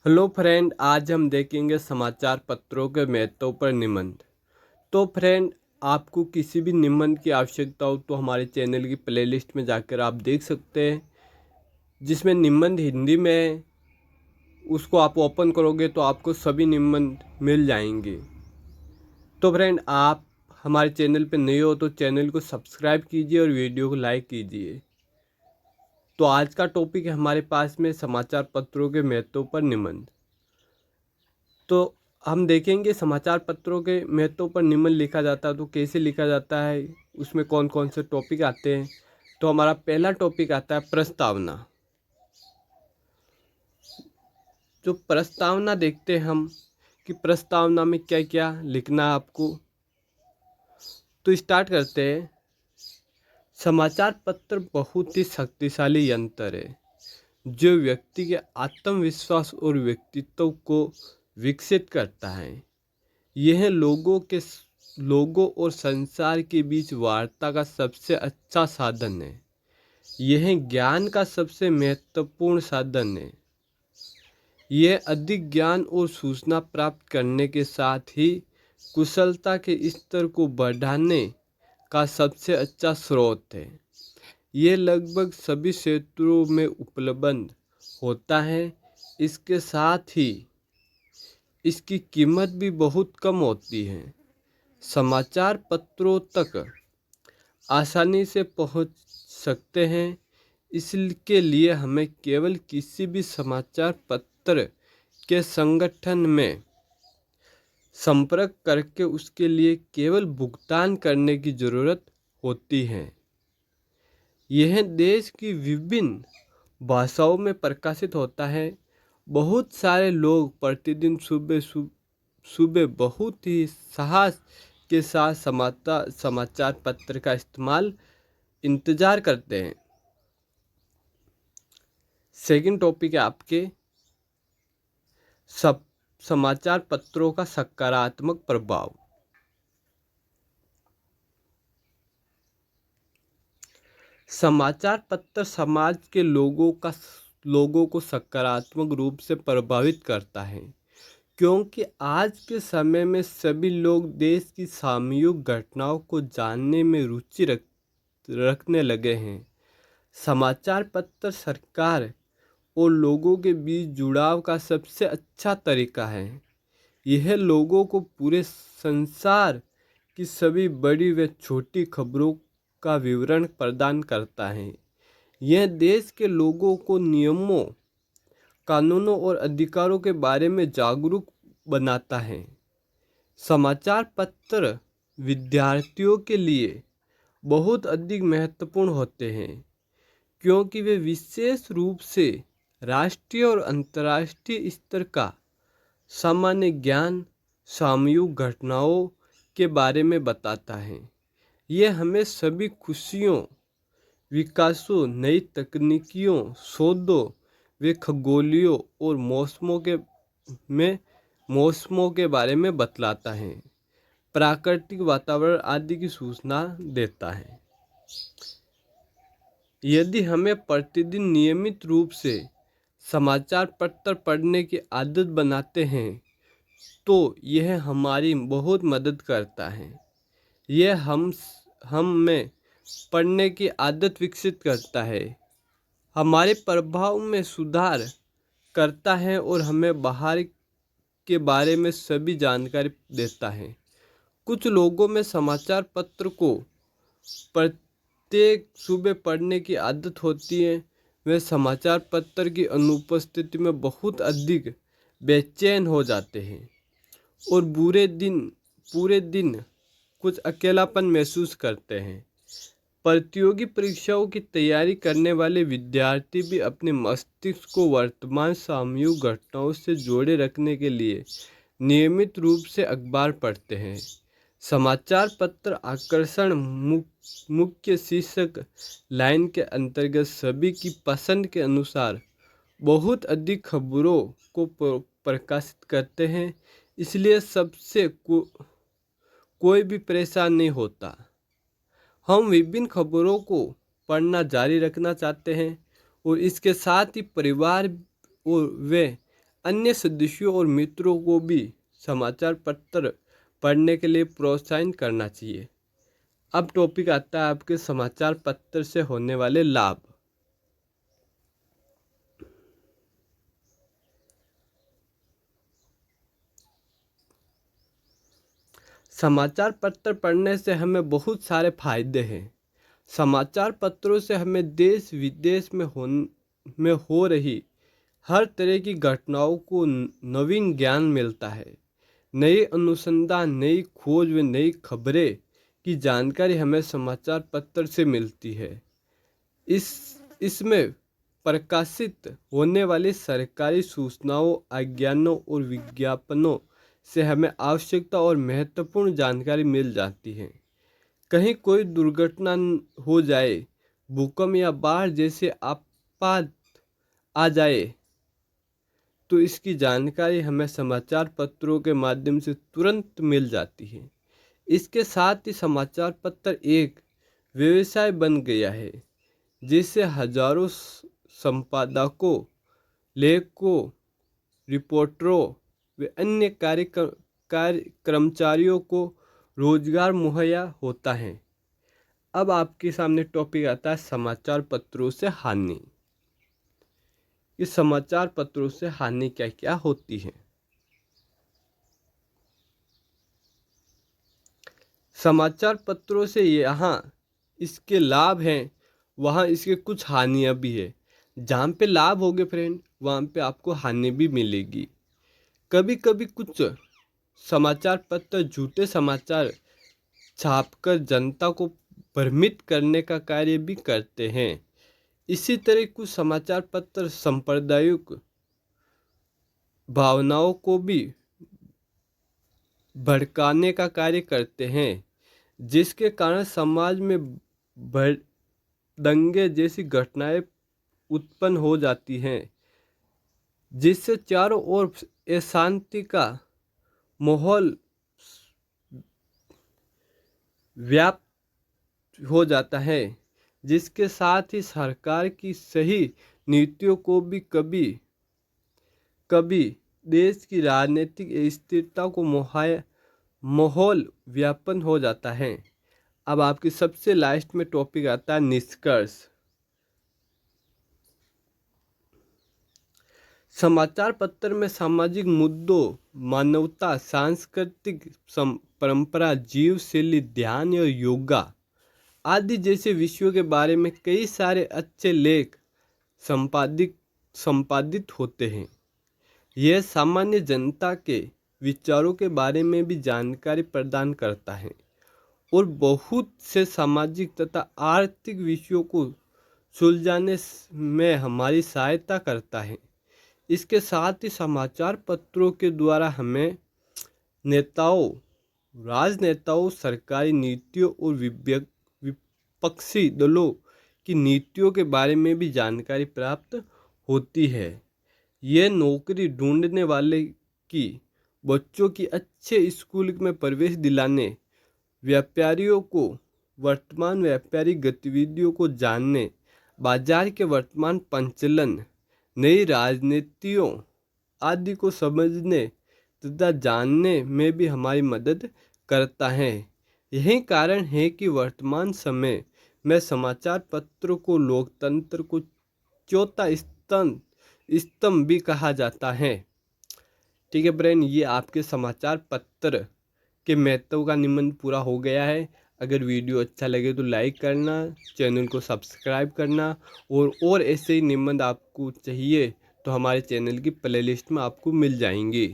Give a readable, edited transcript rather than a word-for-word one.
Hello friend, आज हम देखेंगे समाचार पत्रों के महत्व पर निबंध। तो फ्रेंड, आपको किसी भी निबंध की आवश्यकता हो तो हमारे चैनल की प्लेलिस्ट में जाकर आप देख सकते हैं, जिसमें निबंध हिंदी में है। उसको आप ओपन करोगे तो आपको सभी निबंध मिल जाएंगे। तो फ्रेंड, आप हमारे चैनल पर नए हो तो चैनल को सब्सक्राइब कीजिए और वीडियो को लाइक कीजिए। तो आज का टॉपिक है हमारे पास में समाचार पत्रों के महत्व पर निबंध। तो हम देखेंगे समाचार पत्रों के महत्व पर निबंध लिखा जाता है तो कैसे लिखा जाता है, उसमें कौन कौन से टॉपिक आते हैं। तो हमारा पहला टॉपिक आता है प्रस्तावना। जो प्रस्तावना देखते हैं हम कि प्रस्तावना में क्या क्या लिखना है आपको। तो स्टार्ट करते हैं। समाचार पत्र बहुत ही शक्तिशाली यंत्र है जो व्यक्ति के आत्मविश्वास और व्यक्तित्व को विकसित करता है। यह लोगों और संसार के बीच वार्ता का सबसे अच्छा साधन है। यह ज्ञान का सबसे महत्वपूर्ण साधन है। यह अधिक ज्ञान और सूचना प्राप्त करने के साथ ही कुशलता के स्तर को बढ़ाने का सबसे अच्छा स्रोत है। यह लगभग सभी क्षेत्रों में उपलब्ध होता है। इसके साथ ही इसकी कीमत भी बहुत कम होती है। समाचार पत्रों तक आसानी से पहुंच सकते हैं, इसके लिए हमें केवल किसी भी समाचार पत्र के संगठन में संपर्क करके उसके लिए केवल भुगतान करने की ज़रूरत होती है। यह देश की विभिन्न भाषाओं में प्रकाशित होता है। बहुत सारे लोग प्रतिदिन सुबह बहुत ही साहस के साथ समाचार पत्र का इंतज़ार करते हैं। सेकंड टॉपिक है आपके सब समाचार पत्रों का सकारात्मक प्रभाव। समाचार पत्र समाज के लोगों को सकारात्मक रूप से प्रभावित करता है, क्योंकि आज के समय में सभी लोग देश की सामूहिक घटनाओं को जानने में रुचि रखने लगे हैं। समाचार पत्र सरकार और लोगों के बीच जुड़ाव का सबसे अच्छा तरीका है। यह लोगों को पूरे संसार की सभी बड़ी व छोटी खबरों का विवरण प्रदान करता है। यह देश के लोगों को नियमों, कानूनों और अधिकारों के बारे में जागरूक बनाता है। समाचार पत्र विद्यार्थियों के लिए बहुत अधिक महत्वपूर्ण होते हैं, क्योंकि वे विशेष रूप से राष्ट्रीय और अंतर्राष्ट्रीय स्तर का सामान्य ज्ञान, सामूहिक घटनाओं के बारे में बताता है। यह हमें सभी खुशियों, विकासों, नई तकनीकियों, शोधों व खगोलीय और मौसमों के बारे में बतलाता है। प्राकृतिक वातावरण आदि की सूचना देता है। यदि हमें प्रतिदिन नियमित रूप से समाचार पत्र पढ़ने की आदत बनाते हैं तो यह हमारी बहुत मदद करता है। यह हम में पढ़ने की आदत विकसित करता है, हमारे प्रभाव में सुधार करता है और हमें बाहर के बारे में सभी जानकारी देता है। कुछ लोगों में समाचार पत्र को प्रत्येक सुबह पढ़ने की आदत होती है। वे समाचार पत्र की अनुपस्थिति में बहुत अधिक बेचैन हो जाते हैं और पूरे दिन कुछ अकेलापन महसूस करते हैं। प्रतियोगी परीक्षाओं की तैयारी करने वाले विद्यार्थी भी अपने मस्तिष्क को वर्तमान सामूहिक घटनाओं से जोड़े रखने के लिए नियमित रूप से अखबार पढ़ते हैं। समाचार पत्र आकर्षण मुख्य शीर्षक लाइन के अंतर्गत सभी की पसंद के अनुसार बहुत अधिक खबरों को प्रकाशित करते हैं, इसलिए कोई भी परेशान नहीं होता। हम विभिन्न खबरों को पढ़ना जारी रखना चाहते हैं और इसके साथ ही परिवार और वे अन्य सदस्यों और मित्रों को भी समाचार पत्र पढ़ने के लिए प्रोत्साहित करना चाहिए। अब टॉपिक आता है आपके समाचार पत्र से होने वाले लाभ। समाचार पत्र पढ़ने से हमें बहुत सारे फायदे हैं। समाचार पत्रों से हमें देश विदेश में हो रही हर तरह की घटनाओं को नवीन ज्ञान मिलता है। नई अनुसंधान, नई खोज व नई खबरें की जानकारी हमें समाचार पत्र से मिलती है। इसमें प्रकाशित होने वाली सरकारी सूचनाओं, आज्ञाओं और विज्ञापनों से हमें आवश्यकता और महत्वपूर्ण जानकारी मिल जाती है। कहीं कोई दुर्घटना हो जाए, भूकंप या बाढ़ जैसे आपात आ जाए, तो इसकी जानकारी हमें समाचार पत्रों के माध्यम से तुरंत मिल जाती है। इसके साथ ही समाचार पत्र एक व्यवसाय बन गया है, जिससे हजारों संपादकों, लेखकों, रिपोर्टरों व अन्य कर्मचारियों को रोजगार मुहैया होता है। अब आपके सामने टॉपिक आता है समाचार पत्रों से हानि। इस समाचार पत्रों से हानि क्या क्या होती है। समाचार पत्रों से यहाँ इसके लाभ हैं, वहाँ इसके कुछ हानियाँ भी है। जहाँ पे लाभ होंगे फ्रेंड, वहाँ पे आपको हानि भी मिलेगी। कभी कभी कुछ समाचार पत्र झूठे समाचार छापकर जनता को भ्रमित करने का कार्य भी करते हैं। इसी तरह कुछ समाचार पत्र सांप्रदायिक भावनाओं को भी भड़काने का कार्य करते हैं, जिसके कारण समाज में दंगे जैसी घटनाएं उत्पन्न हो जाती हैं, जिससे चारों ओर अशांति का माहौल व्याप्त हो जाता है, जिसके साथ ही सरकार की सही नीतियों को भी कभी कभी देश की राजनीतिक स्थिरता को माहौल व्यापन हो जाता है। अब आपकी सबसे लास्ट में टॉपिक आता है निष्कर्ष। समाचार पत्र में सामाजिक मुद्दों, मानवता, सांस्कृतिक परंपरा, जीव शैली, ध्यान और योगा आदि जैसे विषयों के बारे में कई सारे अच्छे लेख संपादित होते हैं। यह सामान्य जनता के विचारों के बारे में भी जानकारी प्रदान करता है और बहुत से सामाजिक तथा आर्थिक विषयों को सुलझाने में हमारी सहायता करता है। इसके साथ ही समाचार पत्रों के द्वारा हमें नेताओं, राजनेताओं, सरकारी नीतियों और विपक्षी दलों की नीतियों के बारे में भी जानकारी प्राप्त होती है। यह नौकरी ढूंढने वाले की बच्चों की अच्छे स्कूल में प्रवेश दिलाने, व्यापारियों को वर्तमान व्यापारिक गतिविधियों को जानने, बाजार के वर्तमान पंचलन, नई राजनीतियों आदि को समझने तथा जानने में भी हमारी मदद करता है। यही कारण है कि वर्तमान समय में समाचार पत्रों को लोकतंत्र को चौथा स्तंभ भी कहा जाता है। ठीक है ब्रेन, ये आपके समाचार पत्र के महत्व का निबंध पूरा हो गया है। अगर वीडियो अच्छा लगे तो लाइक करना, चैनल को सब्सक्राइब करना और ऐसे ही निबंध आपको चाहिए तो हमारे चैनल की प्लेलिस्ट में आपको मिल जाएंगे।